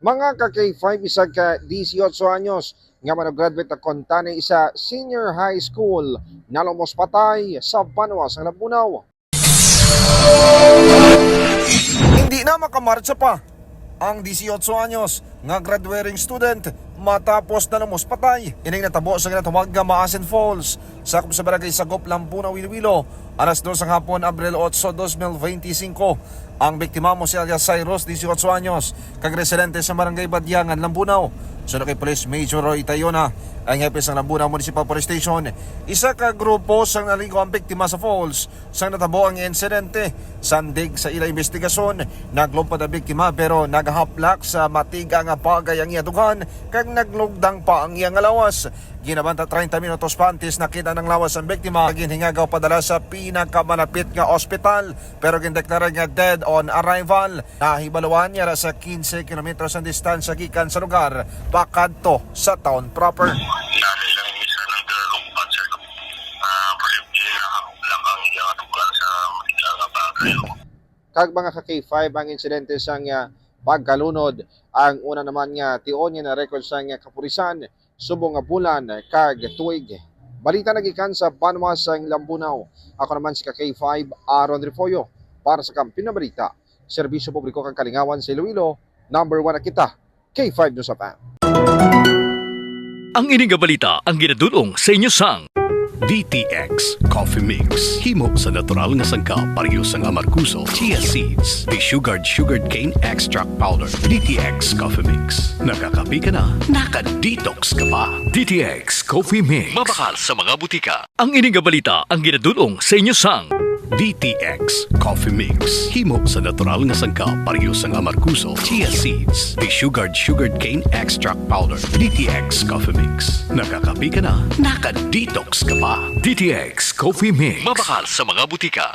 Mga ka-K5 isag ka 18 anyos nga managraduate na kontane isa senior high school Nalumos Patay sa Banwa sa Lambunao. Hindi na makamarcha pa ang 18 anyos nga graduating student Matapos Nalumos Patay. Ining natabo sa ginatawag nga Maasin Falls sa barangay Sagop, Lambunao, Iloilo. Alas 2 ng hapon, Abril 8, 2025. Ang biktima mo si alias Cyrus, 18 anyos, kag-residente sa barangay Badyangan, Lambunao. Sunod kay Police Major Roy Tayona, ang hepe sa Lambunao Municipal Police Station. Isa ka grupo sang naligo ang biktima sa falls sang natabo ang insidente. Sandig sa ila investigasyon, naglumpad ang biktima pero nagahaplak sa matiga nga pagay ang iyadugan kag naglugdang pa ang iyang lawas. Ginabanta 30 minutos pa antes nakita ng lawas ang biktima. Ginhingagaw padala sa pinakamalapit nga ospital pero gindeklara nga dead on arrival. Nahibaluan niya sa 15 kilometros ang distansya gikan sa lugar pakadto sa town proper. Nani lang isa ng lumpad sir. Posible na lang ang iyang lugar sa mga bagay. Kag mga ka-K5 ang insidente sang pagkalunod. Ang una naman nga tion niya na record sang kapulisan subong nga bulan kag tuig. Balita nagikan sa Banwa sang Lambunao. Ako naman si ka-K5 Aaron Rifoyo para sa Kampiyon na Balita. Serbisyo publiko kang kalingawan sa Iloilo. Number 1 na kita, K5 News sa PAN. Ang ining nga balita ang ginadulong sa inyo sang DTX Coffee Mix. Himo sa natural nga sangka pareho sang amarkuso, chia seeds, sugared cane extract powder. DTX Coffee Mix. Nakakapi ka na, naka-detox ka pa. DTX Coffee Mix. Mabakal sa mga butika. Ang ining nga balita ang ginadulong sa inyo sang DTX Coffee Mix. Himo sa natural nga sangka pareho sang amarkuso, chia seeds, sugared cane extract powder. DTX Coffee Mix. Nakakapi ka na, naka-detox ka pa. DTX Coffee Mix. Mabakal sa mga butika.